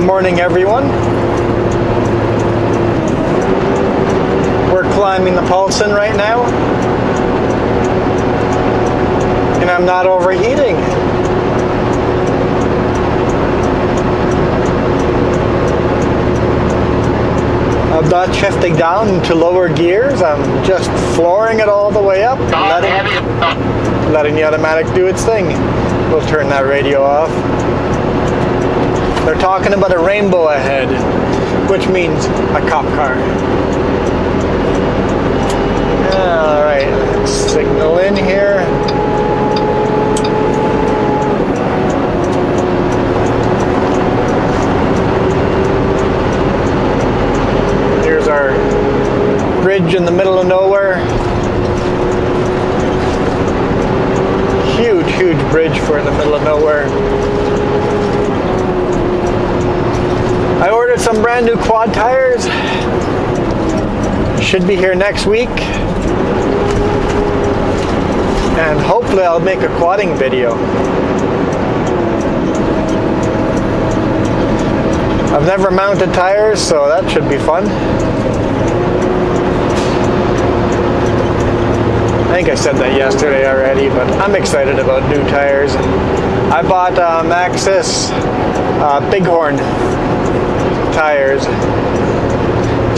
Morning, everyone. We're climbing the Paulson right now, and I'm not overheating. I'm not shifting down into lower gears. I'm just flooring it all the way up, letting the automatic do its thing. We'll turn that radio off. They're talking about a rainbow ahead, which means a cop car. Alright, let's signal in here. Here's our bridge in the middle of nowhere. Huge, huge bridge for in the middle of nowhere. I ordered some brand new quad tires. Should be here next week. And hopefully I'll make a quadding video. I've never mounted tires, so that should be fun. I think I said that yesterday already, but I'm excited about new tires. I bought Maxxis Bighorn tires.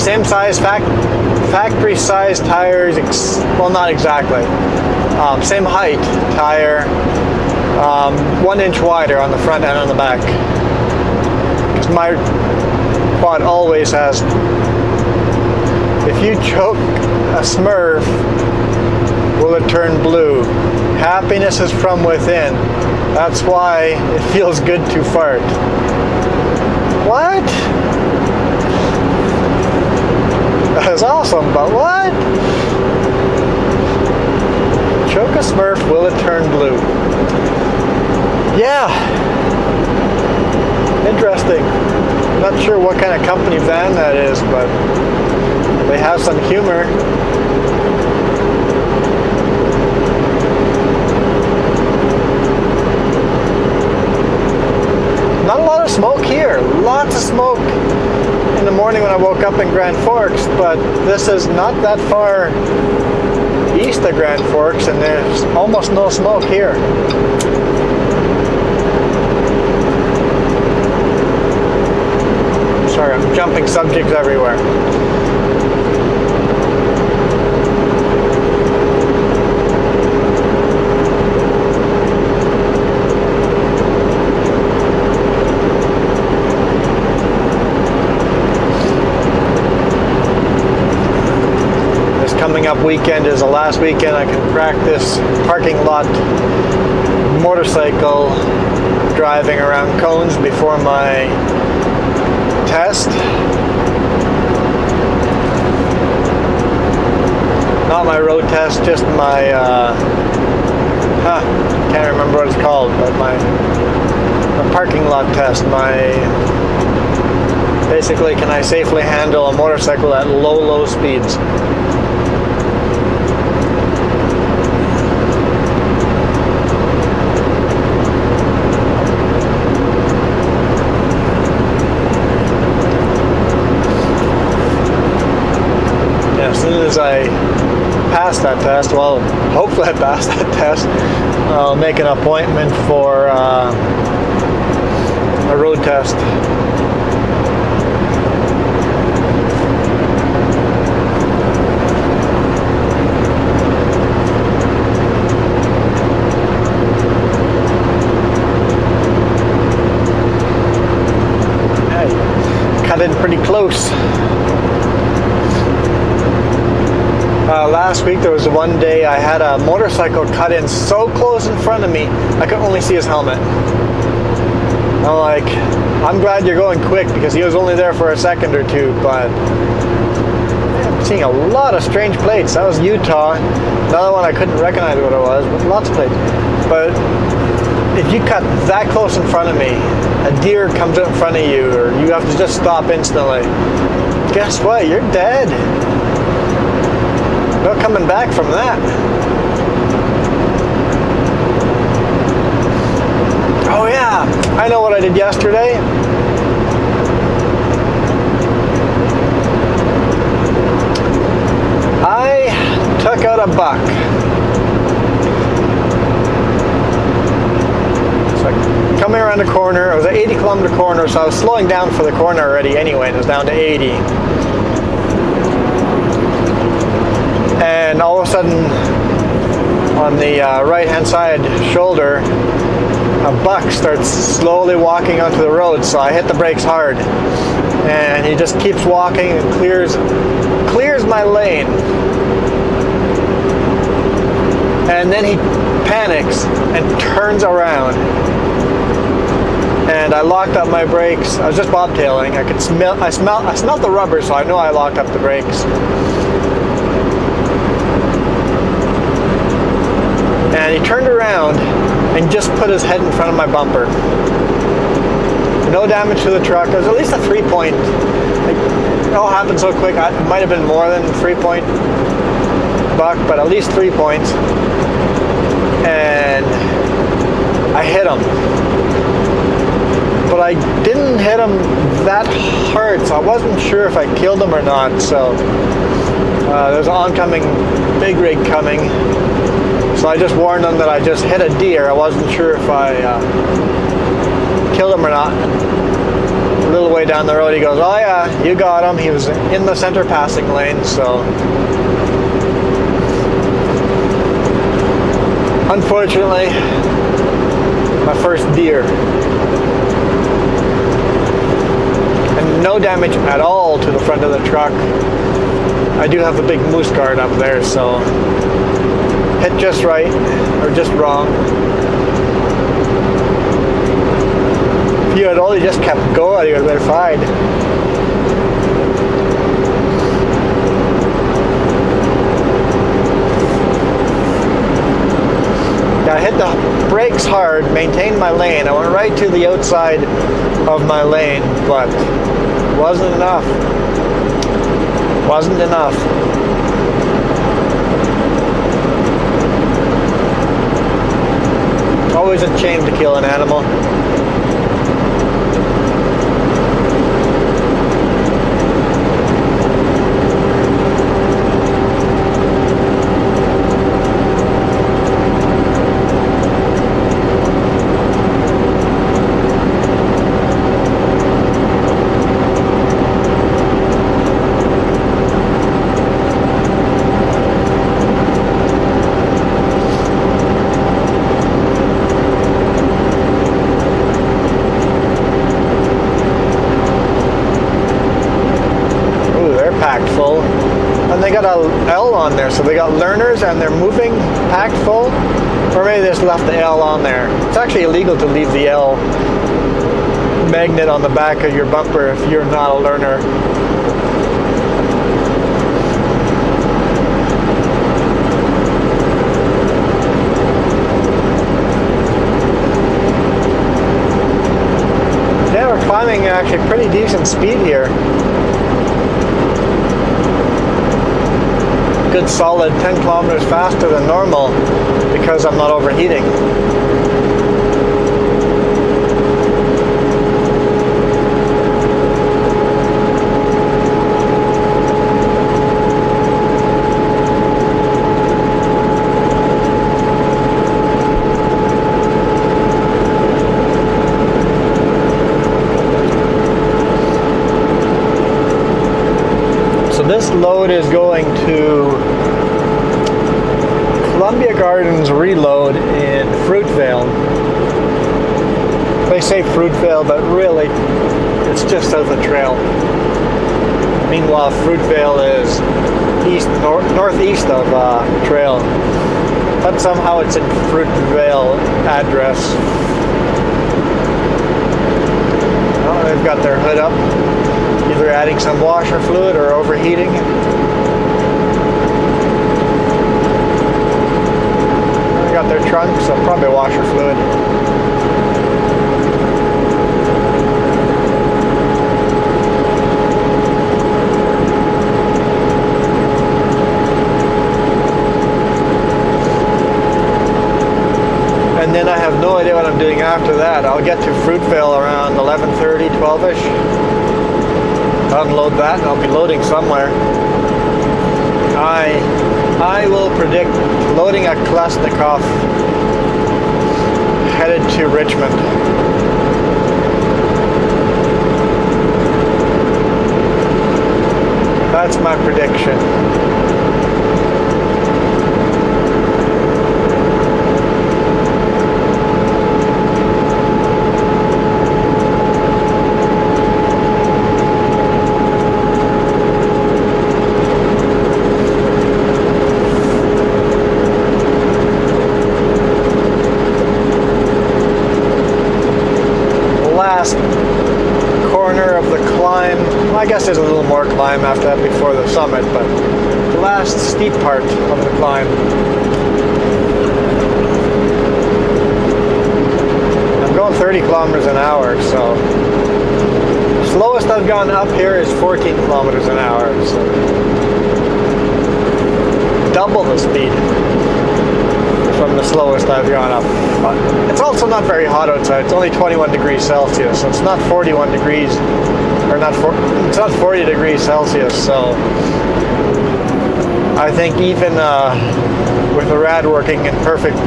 Same size, factory size tires, well, not exactly. Same height tire, 1 inch wider on the front and on the back. Because my quad always has, if you choke a Smurf, will it turn blue? Happiness is from within. That's why it feels good to fart. What? That is awesome, but what? Choke a Smurf, will it turn blue? Yeah. Interesting. I'm not sure what kind of company van that is, but they have some humor. Not a lot of smoke here. Lots of smoke in the morning when I woke up in Grand Forks, but this is not that far east of Grand Forks, and there's almost no smoke here. Sorry, I'm jumping subjects everywhere. Coming up weekend is the last weekend I can practice parking lot motorcycle driving around cones before my test. Not my road test, just my can't remember what it's called, but my parking lot test. Basically, can I safely handle a motorcycle at low speeds? As soon as I pass that test, well, hopefully I pass that test, I'll make an appointment for a road test. Hey, cut in pretty close. Last week there was one day I had a motorcycle cut in so close in front of me I could only see his helmet. I'm like, I'm glad you're going quick because he was only there for a second or two, but I'm seeing a lot of strange plates. That was Utah. Another one I couldn't recognize what it was, but lots of plates. But if you cut that close in front of me, a deer comes up in front of you, or you have to just stop instantly, guess what? You're dead. No coming back from that. Oh yeah, I know what I did yesterday. I took out a buck. So coming around the corner, it was an 80 kilometer corner, so I was slowing down for the corner already anyway, and it was down to 80. And all of a sudden, on the right hand side shoulder, a buck starts slowly walking onto the road, so I hit the brakes hard, and he just keeps walking and clears my lane, and then he panics and turns around, and I locked up my brakes. I was just bobtailing. I smelled the rubber, so I know I locked up the brakes. And he turned around and just put his head in front of my bumper. No damage to the truck. It was at least a 3-point. It all happened so quick. It might have been more than 3-point buck, but at least 3 points. And I hit him. But I didn't hit him that hard, so I wasn't sure if I killed him or not. So there's an oncoming big rig coming. So I just warned them that I just hit a deer. I wasn't sure if I killed him or not. A little way down the road, he goes, "Oh yeah, you got him." He was in the center passing lane, so. Unfortunately, my first deer. And no damage at all to the front of the truck. I do have a big moose guard up there, so. Hit just right, or just wrong. If you had only just kept going, you would have been fine. I hit the brakes hard, maintained my lane. I went right to the outside of my lane, but it wasn't enough. Wasn't enough. Always a shame to kill an animal. Full, and they got a L on there, so they got learners and they're moving packed full, or maybe they just left the L on there. It's actually illegal to leave the L magnet on the back of your bumper if you're not a learner. Yeah, we're climbing actually pretty decent speed here. Good solid 10 kilometers faster than normal because I'm not overheating. This load is going to Columbia Gardens Reload in Fruitvale. They say Fruitvale, but really it's just south of Trail. Meanwhile, Fruitvale is northeast of Trail, but somehow it's in Fruitvale address. Oh, they've got their hood up. Either adding some washer fluid or overheating. They got their trunk, so probably washer fluid. And then I have no idea what I'm doing after that. I'll get to Fruitvale around 11:30, 12-ish. Unload that and I'll be loading somewhere. I will predict loading a Kalashnikov headed to Richmond. That's my prediction. Corner of the climb. Well, I guess there's a little more climb after that before the summit, but the last steep part of the climb. I'm going 30 kilometers an hour, so slowest I've gone up here is 14 kilometers an hour, so double the speed from the slowest I've gone up. But it's also not very hot outside. It's only 21 degrees Celsius, so it's not 41 degrees, or it's not 40 degrees Celsius, so I think even with the rad working perfectly,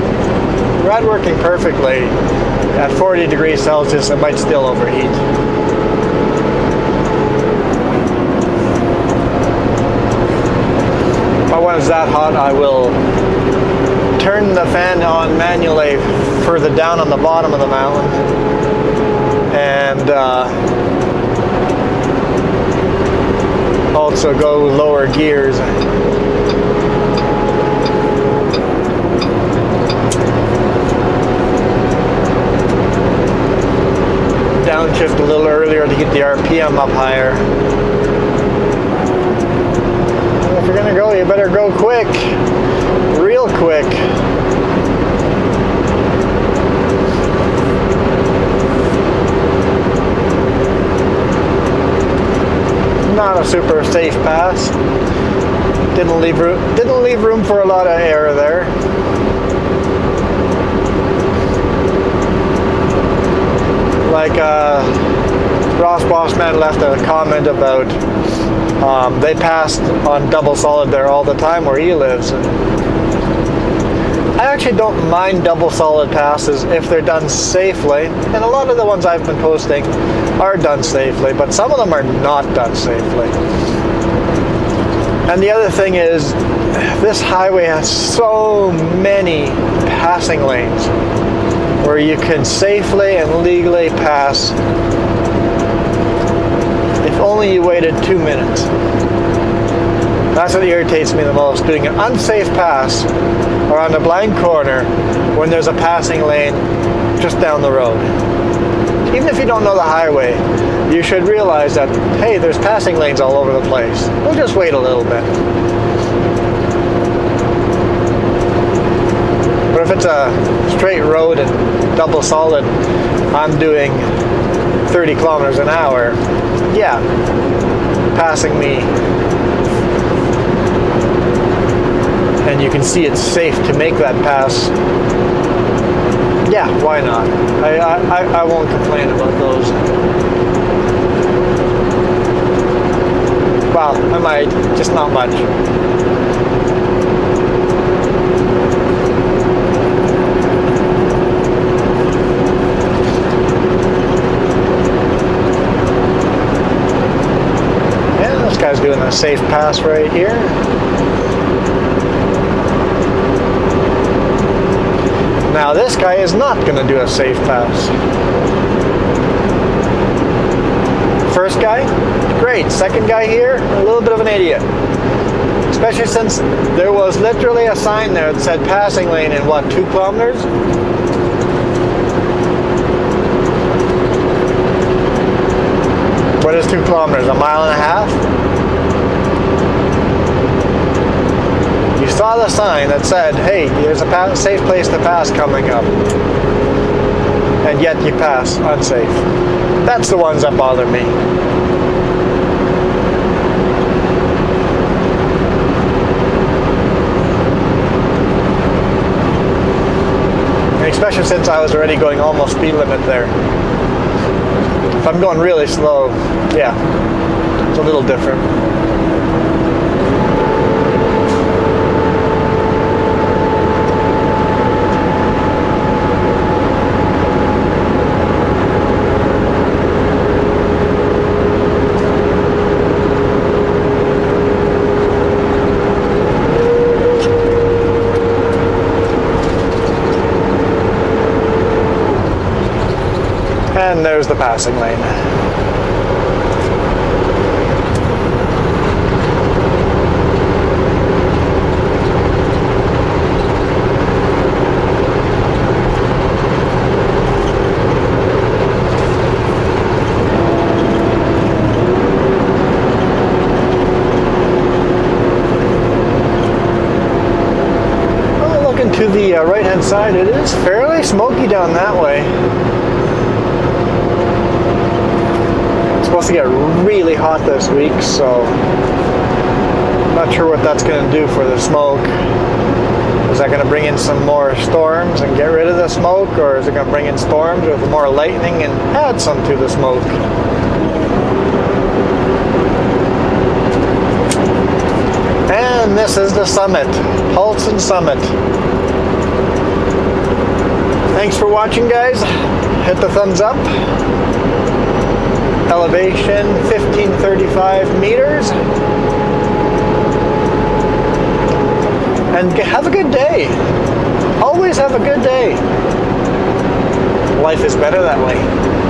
at 40 degrees Celsius it might still overheat. But when it's that hot, I will turn the fan on manually further down on the bottom of the mountain, and also go lower gears. Downshift a little earlier to get the RPM up higher. If you're gonna go, you better go quick. Real quick. Not a super safe pass. Didn't leave room for a lot of air there. Like Ross Bossman left a comment about they passed on double solid there all the time where he lives. And I actually don't mind double solid passes if they're done safely, and a lot of the ones I've been posting are done safely, but some of them are not done safely. And the other thing is, this highway has so many passing lanes where you can safely and legally pass if only you waited 2 minutes. That's what irritates me the most, doing an unsafe pass or on a blind corner when there's a passing lane just down the road. Even if you don't know the highway, you should realize that, hey, there's passing lanes all over the place. We'll just wait a little bit. But if it's a straight road and double solid, I'm doing 30 kilometers an hour, yeah, passing me, and you can see it's safe to make that pass, yeah, why not? I won't complain about those. Well, I might, just not much. Yeah, this guy's doing a safe pass right here. Now this guy is not going to do a safe pass. First guy, great. Second guy here, a little bit of an idiot. Especially since there was literally a sign there that said passing lane in what, 2 kilometers? What is 2 kilometers? A mile and a half? You saw the sign that said, hey, there's a safe place to pass coming up. And yet you pass unsafe. That's the ones that bother me. And especially since I was already going almost speed limit there. If I'm going really slow, yeah, it's a little different. there's the passing lane. To the right hand side, it is fairly smoky down that way. It's supposed to get really hot this week, so I'm not sure what that's going to do for the smoke. Is that going to bring in some more storms and get rid of the smoke, or is it going to bring in storms with more lightning and add some to the smoke? And this is the summit, Halton Summit. Thanks for watching, guys. Hit the thumbs up. Elevation 1535 meters. And have a good day. Always have a good day. Life is better that way.